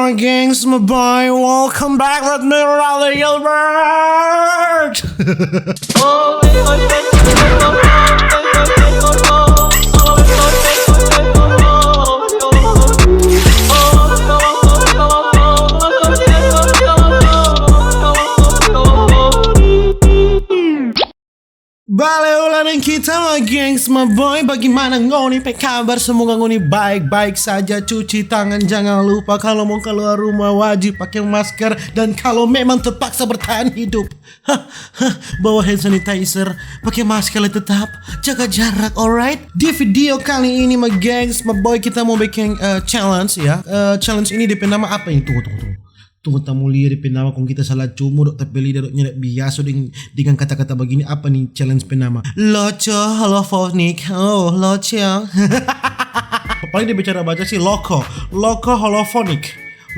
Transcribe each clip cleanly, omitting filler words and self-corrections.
my gangs, my boy. Welcome back with me, Renaldigilbert. Balik ulang kita my gengs, my boy. Bagaimana ngoni pe kabar? Semoga ngoni baik-baik saja. Cuci tangan jangan lupa. Kalau mau keluar rumah wajib pakai masker. Dan kalau memang terpaksa bertahan hidup, bawa hand sanitizer, pakai masker tetap, jaga jarak, alright? Di video kali ini my gengs, my boy, kita mau bikin challenge ya. Challenge ini DP nama apa ini? Tunggu tamu lihat di penama kong kita salah cumur tapi lidah nyerap biasa dengan kata-kata begini. Apa nih challenge penama? LOCO HOLOPHONIC. Oh, LOCO. Paling dia bicara baca sih LOCO HOLOPHONIC.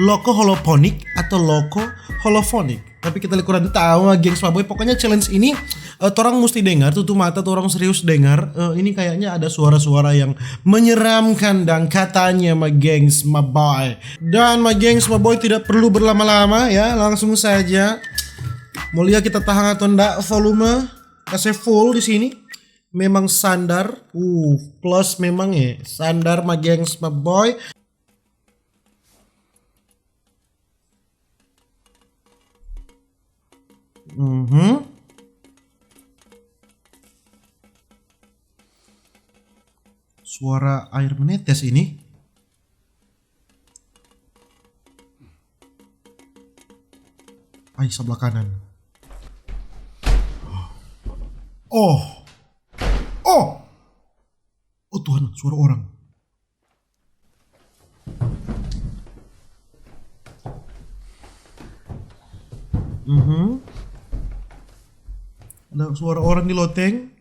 LOCO HOLOPHONIC atau LOCO HOLOPHONIC. Tapi kita kurang tahu gengs my boy. Pokoknya challenge ini orang mesti dengar, tutup mata, orang serius dengar. Ini kayaknya ada suara-suara yang menyeramkan dan katanya my gengs my boy. Dan my gengs my boy tidak perlu berlama-lama ya, langsung saja. Mau lihat kita tahan atau enggak volume? Kasih full di sini. Memang standar. Plus memang ya, standar my gengs my boy. Suara air menetes ini. Air sebelah kanan. Oh Tuhan, suara orang. Ada suara orang di loteng.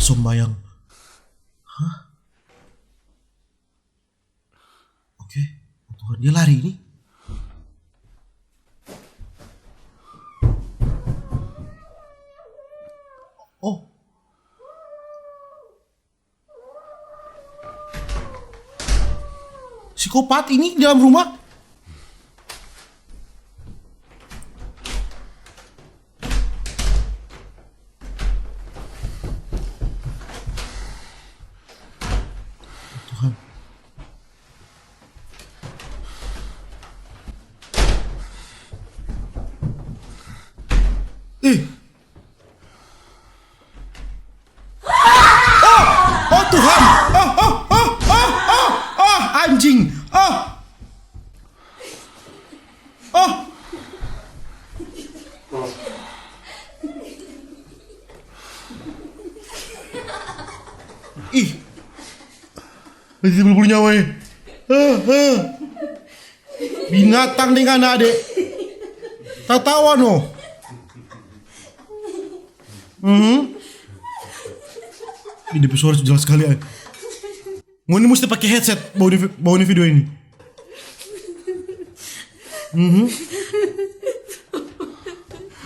Sombayang. Hah? Oke. Tuhan, dia lari ini. Oh. Psikopat ini di dalam rumah. Oh Tuhan. Anjing. Masih belum punya nyawa ya. Binatang dengan adek. Tatawa no. Ini suara jelas sekali ya. Ngoni mesti pakai headset bawa video ini.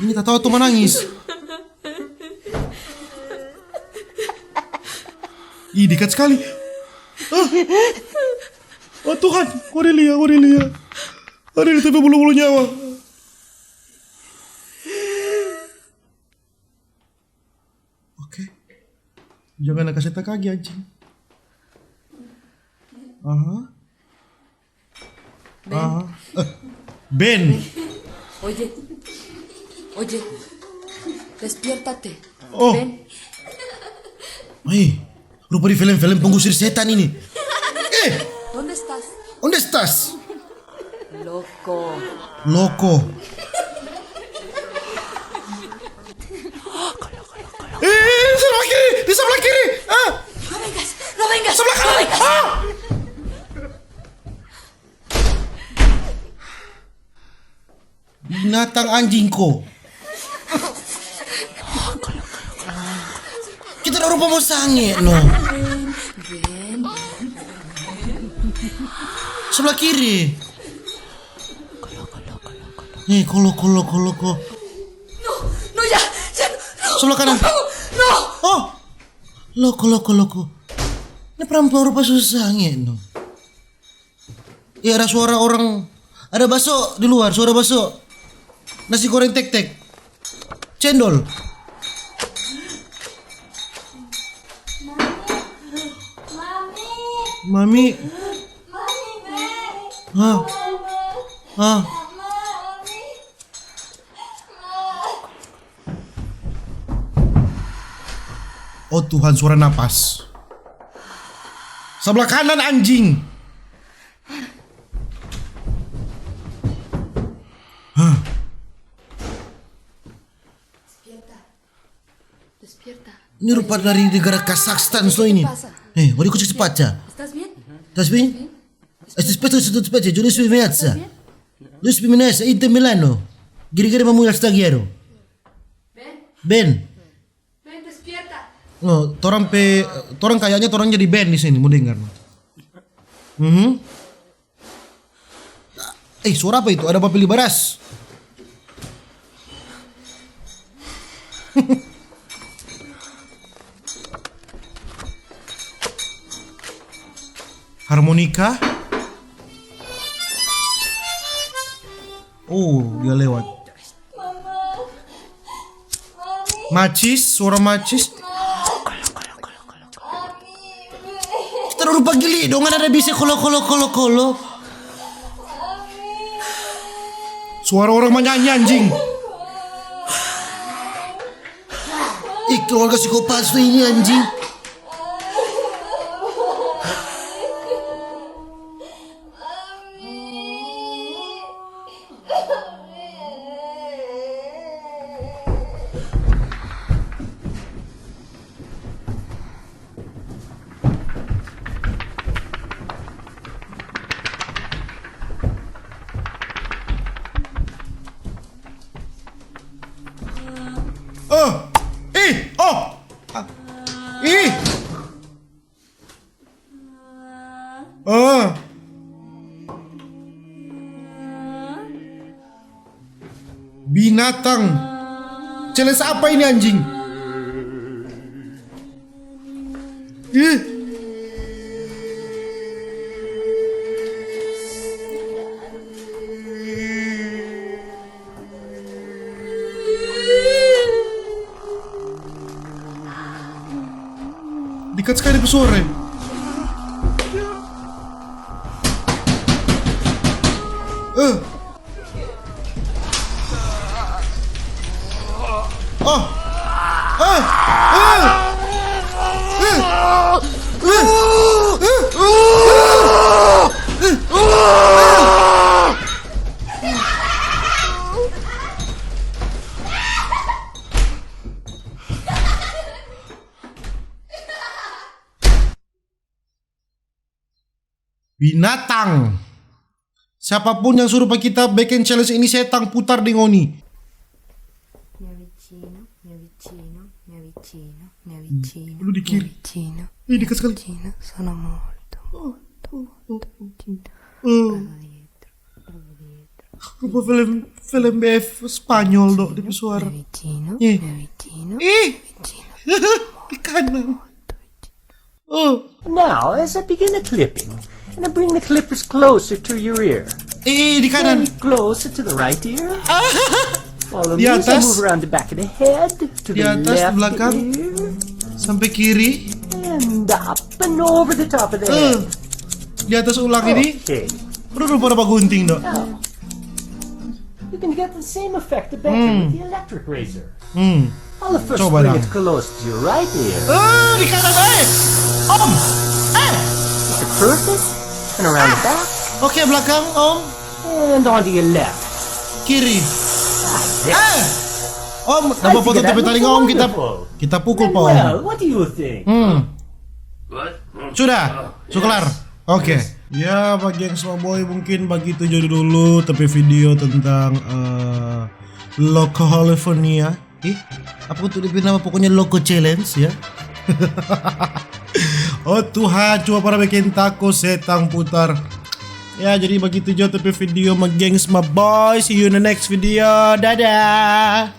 Ini tak tahu tuh menangis. Ih, dekat sekali. Oh Tuhan, Korelia. Ada di TV bulu-bulu nyawa. Jangan kasih tak kaki anjing. Ben. Oye, despiértate. Ben. Rupa di film-film pengusir setan ini. ¿Dónde estás? ¿Dónde estás? Loco. Di sebelah kiri. No vengas. Sebelah kanan. Binatang anjingko. Kita udah rupa mau sange no. Sebelah kiri. Kalo. No, ya. Sebelah kanan. No. Oh. Loko. Ini perempuan rupa susah no. Iya ada suara orang. Ada bakso di luar, suara bakso. Nasi goreng tek-tek. Cendol. Mami. Hah? Hah? Oh Tuhan, suara napas. Sebelah kanan anjing. Hah? Despierta. Ini rupa dari negara Kazakhstan so ini. Вот я хочу спать. ¿Estás bien? ¿Estás bien? Estás спать, yo no estoy meazza. No estoy meazza, inte Milano. Giri-giri mamu yang stagiero. Ben. Ven, despierta. Oh, torang kayaknya torang jadi band di sini, mau dengar. Suara apa itu? Ada papili baras. Harmonika. Oh, dia lewat. Macis, suara macis. Kita udah pagi dong, ada bisa kolo. Suara orang menyanyi anjing. Keluarga psikopat tuh ini anjing. Binatang. Challenge apa ini anjing? Dekat sekali pesuara. Binatang. Siapapun yang suruh kita bikin challenge ini setang putar di ngoni. Lu di kiri. Ini dekat sekali. Sono molto Rupa film BF Spanyol dok di suara. Di kanan. Now, as I begin the clipping, and I bring the clippers closer to your ear. Di kanan. Then closer to the right ear. Follow Di me as I atas. move around the back of the head to Di the atas, di left belakang. ear. Sampai kiri. And up and over the top of the head. Di atas ulang ini. Okay. Udah berapa gunting dok? Now, you can get the same effect better with the electric razor. I'll first Coba bring dong. it close to your right ear. Di kanan Om. It's a perfect. And around the back. Oke belakang Om. And onto your left. Kiri. Yes. Om, dapat foto tapi tadi Om kita pukul Pak Om. Well, what do you think? Sudah kelar. Oke. Ya bagi yang semua boy mungkin bagi itu jadi dulu tapi video tentang LOCO Holophonia. Apa untuk diberi nama pokoknya LOCO Challenge ya. Oh Tuhan, cuma para bikin takut setang putar. Ya jadi begitu aja tapi video my gengs my boy. See you in the next video. Dadah.